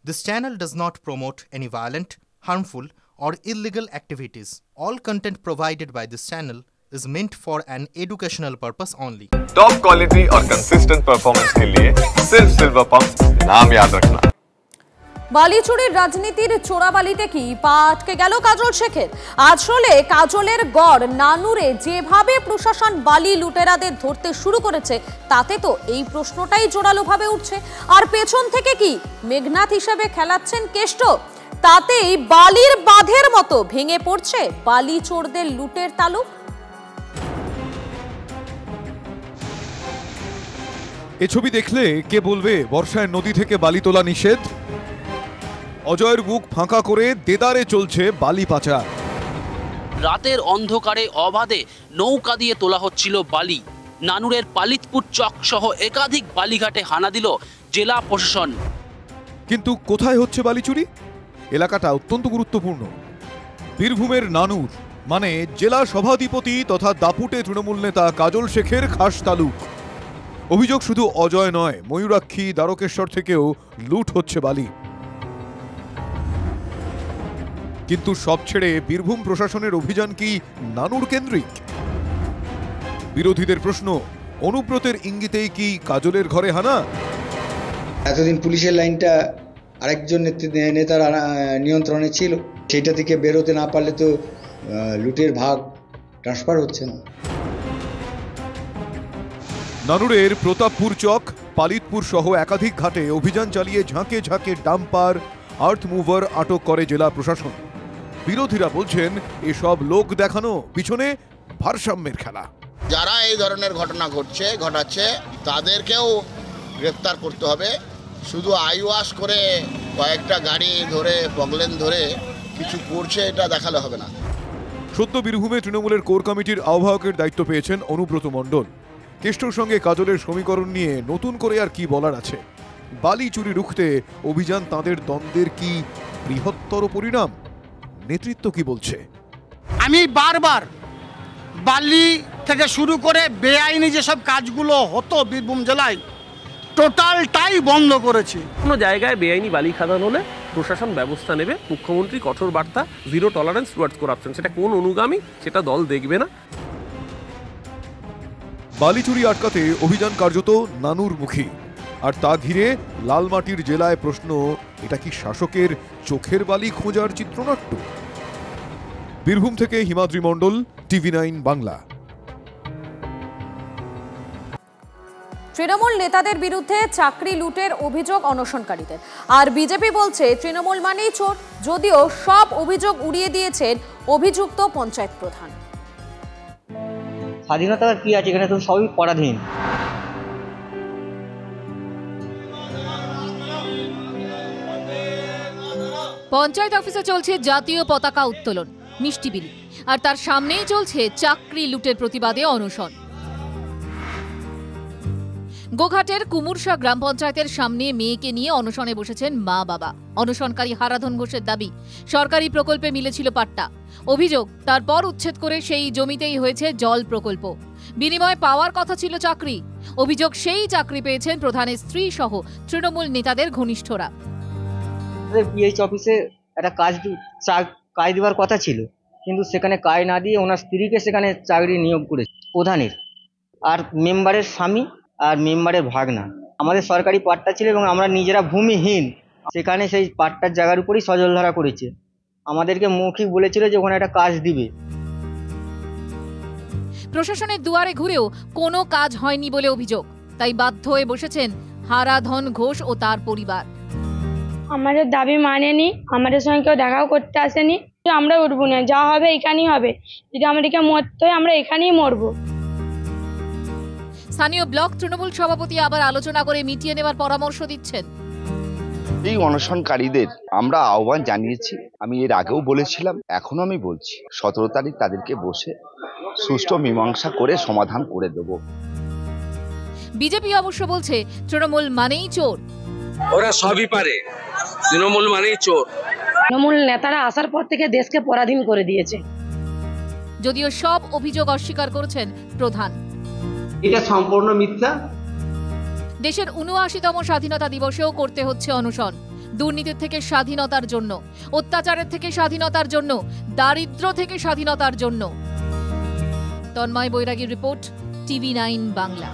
This channel does not promote any violent, harmful, or illegal activities. All content provided by this channel is meant for an educational purpose only. Top quality और consistent performance के लिए सिर्फ silver pump नाम याद रखना। বালি চুরির রাজনীতির চোরাবালিতে কি পা আটকে গেল কাজল শেখের? আসলে কাজলের গড় নানুরে যেভাবে প্রশাসন বালি লুটেরাদের ধরতে শুরু করেছে তাতে তো এই প্রশ্নটাই জোরালোভাবে উঠছে। আর পেছন থেকে কি মেঘনাথ হিসেবে খেলাচ্ছেন কেষ্ট? তাতেই বালির বাঁধের মতো ভেঙে পড়ছে বালি চোরদের লুটের তালুক। এ ছবি দেখলে কে বলবে বর্ষায় নদী থেকে বালি তোলা নিষেধ? অজয়ের বুক ফাঁকা করে দেদারে চলছে বালি পাচার। রাতের অন্ধকারে অবাধে নৌকা দিয়ে তোলা হচ্ছিল বালি। নানুরের পালিতপুর চক সহ একাধিক বালিঘাটে হানা দিল জেলা প্রশাসন। কিন্তু কোথায় হচ্ছে বালি চুরি? এলাকাটা অত্যন্ত গুরুত্বপূর্ণ। বীরভূমের নানুর মানে জেলা সভাধিপতি তথা দাপুটে তৃণমূল নেতা কাজল শেখের খাস তালুক। অভিযোগ শুধু অজয় নয়, ময়ূরাক্ষী, দ্বারকেশ্বর থেকেও লুট হচ্ছে বালি। কিন্তু সব ছেড়ে বীরভূম প্রশাসনের অভিযান কি নানুর কেন্দ্রিক? বিরোধীদের প্রশ্ন, অনুব্রতের ইঙ্গিতেই কি কাজলের ঘরে হানা? এতদিন পুলিশের লাইনটা আরেকজন নেতার নিয়ন্ত্রণে ছিল, সেটা থেকে বেরোতে না পারলে তো লুটের ভাগ ট্রান্সফার হচ্ছে না। নানুরের প্রতাপপুর চক, পালিতপুর সহ একাধিক ঘাটে অভিযান চালিয়ে ঝাঁকে ঝাঁকে ডাম্পার, আর্থ মুভার আটক করে জেলা প্রশাসন। বিরোধীরা বলছেন এসব লোক দেখানো, পিছনে ভারসাম্যের খেলা। যারা এই ধরনের ঘটনা ঘটাচ্ছে তাদেরকেও গ্রেফতার করতে হবে। শুধু আইওয়াশ করে কয়েকটা গাড়ি ধরে পগলেন ধরে কিছু করছে এটা দেখালে হবে না। সদ্য বীরভূমে তৃণমূলের কোর কমিটির আহ্বায়কের দায়িত্ব পেয়েছেন অনুব্রত মণ্ডল। কেষ্টর সঙ্গে কাজলের সমীকরণ নিয়ে নতুন করে আর কি বলার আছে? বালি চুরি রুখতে অভিযান তাঁদের দ্বন্দ্বের কি বৃহত্তর পরিণাম? নেতৃত্ব কি বলছে? আমি বারবার বালি থেকে শুরু করে বেআইনি যেসব কাজগুলো হতো বীরভূম জেলায় টোটালটাই বন্ধ করেছি। কোনো জায়গায় বেআইনি বালি খাদান হলে প্রশাসন ব্যবস্থা নেবে। মুখ্যমন্ত্রী কঠোর বার্তা, জিরো টলারেন্স টুয়ার্ডস করাপশন। সেটা কোন অনুগামী সেটা দল দেখবে না। বালি চুরি আটকাতে অভিযান কার্যত নানুর মুখী। আর তা ঘিরে লালমাটির জেলায় প্রশ্ন, এটা কি শাসকের চোখের বালি খোঁজার চিত্রনাট্য? বীরভূম থেকে হিমাদ্রি মণ্ডল, TV9 বাংলা। তৃণমূল নেতাদের বিরুদ্ধে চাকরি লুটের অভিযোগ অনশনকারীদের। আর বিজেপি বলছে তৃণমূল মানেই চোর, যদিও সব অভিযোগ উড়িয়ে দিয়েছেন অভিযুক্ত পঞ্চায়েত প্রধান। স্বাধীনতার কি আছে এখানে? তো সবই পরাধীন। পঞ্চায়েত অফিসে চলছে জাতীয় পতাকা উত্তোলন, মিষ্টি বিলি, আর তার সামনেই চলছে চাকরি লুটের প্রতিবাদে অনশন। গোঘাটের কুমুরশা গ্রাম পঞ্চায়েতের সামনে মেয়েকে নিয়ে অনশনে বসেছেন মা বাবা। অনশনকারী হারাধন ঘোষের দাবি, সরকারি প্রকল্পে মিলেছিল পাট্টা। অভিযোগ, তারপর উচ্ছেদ করে সেই জমিতেই হয়েছে জল প্রকল্প। বিনিময়ে পাওয়ার কথা ছিল চাকরি। অভিযোগ, সেই চাকরি পেয়েছেন প্রধানের স্ত্রী সহ তৃণমূল নেতাদের ঘনিষ্ঠরা। পিএইচ অফিসে একটা কাজ দেওয়ার কথা ছিল, কিন্তু সেখানে কাজ না দিয়ে ওনার স্ত্রীকে সেখানে চাকরি নিয়োগ করেছে প্রধানের, আর মেম্বারের স্বামী আর মেম্বারের ভাগনা। আমাদের সরকারি পাট্টা ছিল এবং আমরা নিজেরা ভূমিহীন, সেখানে সেই পাট্টার জায়গার উপরই সজলধারা করেছে। আমাদেরকে মৌখিক বলেছিল যে ওখানে একটা কাজ দিবে। প্রশাসনের দুয়ারে ঘুরেও কোনো কাজ হয়নি বলে অভিযোগ। তাই বাধ্য হয়ে বসেছেন হারাধন ঘোষ ও তার পরিবার। আমাদের দাবি মানেনি, আমাদের সঙ্গে কেউ দেখাও করতে আসেনি। আমরা উঠবো না, যা হবে এখানেই হবে। যদি আমাদেরকে মরতে হয় আমরা এখানেই মরবো। স্থানীয় ব্লক তৃণমূল সভাপতি আবার আলোচনা করে মিটিয়ে নেওয়ার পরামর্শ দিচ্ছেন। এই অনশনকারীদের আমরা আহ্বান জানিয়েছি, আমি এর আগেও বলেছিলাম, এখনো আমি বলছি, 17 তারিখ তাদেরকে বসে সুষ্ঠু মীমাংসা করে সমাধান করে দেব। বিজেপি অবশ্য বলছে তৃণমূল মানেই চোর। ওরা সবই পারে, তৃণমূল মানেই চোর। তৃণমূল নেতারা আসার পর থেকে দেশকে পরাধীন করে দিয়েছে। যদিও সব অভিযোগ অস্বীকার করেছেন প্রধান। এটা সম্পূর্ণ মিথ্যা। দেশের ৭৯তম স্বাধীনতা দিবসেও করতে হচ্ছে অনশন। দুর্নীতির থেকে স্বাধীনতার জন্য, অত্যাচারের থেকে স্বাধীনতার জন্য, দারিদ্র্য থেকে স্বাধীনতার জন্য। তন্ময় বৈরাগীর রিপোর্ট, TV9 বাংলা।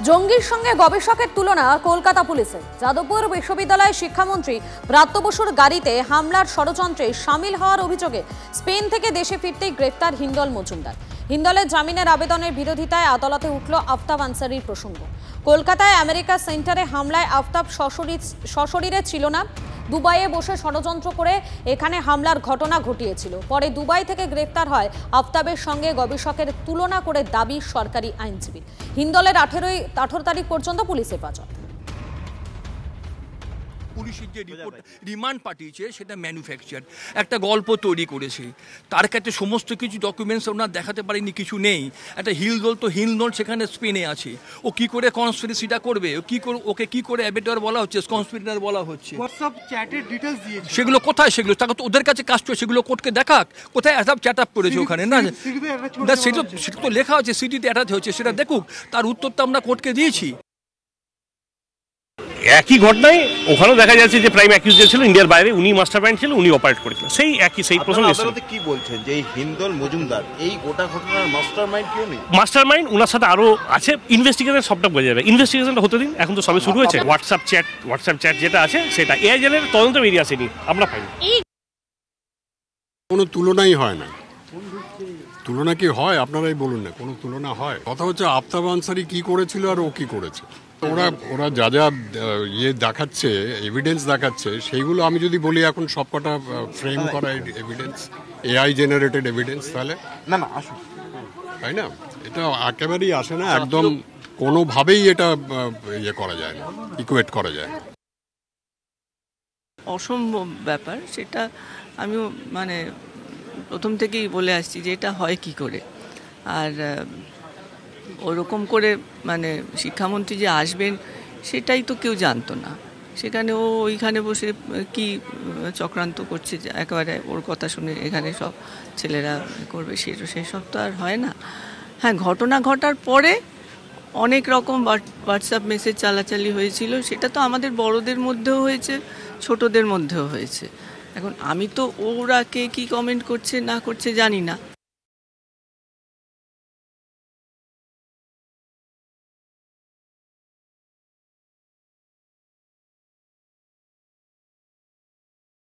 জঙ্গির সঙ্গে গবেষকের তুলনা কলকাতা পুলিশের। যাদবপুর বিশ্ববিদ্যালয়ের শিক্ষামন্ত্রী ব্রাত্য বসুর গাড়িতে হামলার ষড়যন্ত্রে সামিল হওয়ার অভিযোগে স্পেন থেকে দেশে ফিরতেই গ্রেফতার হিন্দল মজুমদার। হিন্দলের জামিনের আবেদনের বিরোধিতায় আদালতে উঠল আফতাব আনসারির প্রসঙ্গ। কলকাতায় আমেরিকা সেন্টারে হামলায় আফতাব সশরীরে ছিল না, দুবাইয়ে বসে ষড়যন্ত্র করে এখানে হামলার ঘটনা ঘটিয়েছিল। পরে দুবাই থেকে গ্রেফতার হয় আফতাবের সঙ্গে গবেষকের তুলনা করে দাবি সরকারি আইনজীবী। হিন্দলের 18 তারিখ পর্যন্ত পুলিশ হেফাজত। পুলিশের যে রিপোর্ট রিমান্ড পাঠিয়েছে সেটা ম্যানুফ্যাকচার, একটা গল্প তৈরি করেছে। তার কাছে সমস্ত কিছু ডকুমেন্টস ওনার দেখাতে পারেনি, কিছু নেই। একটা হিলদল তো হিলদল সেখানে স্পেনে আছে, ও কি করে কনস্পিরেসিটা করবে, ওকে কি করে অ্যাবেটর বলা হচ্ছে, কনস্পিরেটর বলা হচ্ছে। হোয়াটসঅ্যাপ চ্যাটের ডিটেইলস দিয়েছে, সেগুলো কোথায়? সেগুলো তাকে তো ওদের কাছে কাজ করে, সেগুলো কোর্টকে দেখাক কোথায় অ্যাটাপ চ্যাট আপ করেছে ওখানে। না সেটা তো লেখা আছে, সিটিতে অ্যাটাচ হচ্ছে, সেটা দেখুক। তার উত্তর তো আমরা কোর্টকে দিয়েছি। একই ঘটনায় ওখানেও দেখা যাচ্ছে যে প্রাইম অ্যাকিউজ ছিল ইন্ডিয়ার বাইরে, উনি মাস্টার মাইন্ড ছিল, উনি অপারেট করেছিলেন। সেই প্রশ্ন আদালতে কি বলছেন যে এই হিন্দল মজুমদার এই গোটা ঘটনার মাস্টার মাইন্ড কেউ নেই? মাস্টার মাইন্ড ওনার সাথে আরো আছে, ইনভেস্টিগেশন সবটা বোঝা যাবে। ইনভেস্টিগেশনটা হতে দিন, এখন তো সবে শুরু হয়েছে। হোয়াটসঅ্যাপ চ্যাট যেটা আছে সেটা এআই জেলের তদন্ত বেরিয়ে আসেনি, আমরা পাইনি। কোনো তুলনাই হয় না। তুলনা কি হয়? আপনারাই বলুন না, কোনো তুলনা হয়? কথা হচ্ছে আফতাব আনসারি কি করেছিল আর ও কি করেছে। ওরা যা যা দেখাচ্ছে, এভিডেন্স দেখাচ্ছে, সেইগুলো আমি যদি বলি এখন সবকটা ফ্রেম করা এভিডেন্স, এআই জেনারেটেড এভিডেন্স, তাহলে না আসুন, তাই না? এটা একেবারেই আসে না, একদম কোনোভাবেই এটা ইয়ে করা যায় না, ইকুয়েট করা যায় না। অসম্ভব ব্যাপার, সেটা আমিও প্রথম থেকেই বলে আসছি যে এটা হয় কি করে। আর ওরকম করে শিক্ষামন্ত্রী যে আসবেন সেটাই তো কেউ জানতো না। সেখানে ও ওইখানে বসে কি চক্রান্ত করছে, একেবারে ওর কথা শুনে এখানে সব ছেলেরা করবে, সেসব তো আর হয় না। হ্যাঁ, ঘটনা ঘটার পরে অনেক রকম হোয়াটসঅ্যাপ মেসেজ চালাচালি হয়েছিল, সেটা তো আমাদের বড়দের মধ্যেও হয়েছে, ছোটদের মধ্যেও হয়েছে। এখন আমি তো ওরা কে কী কমেন্ট করছে না করছে জানি না।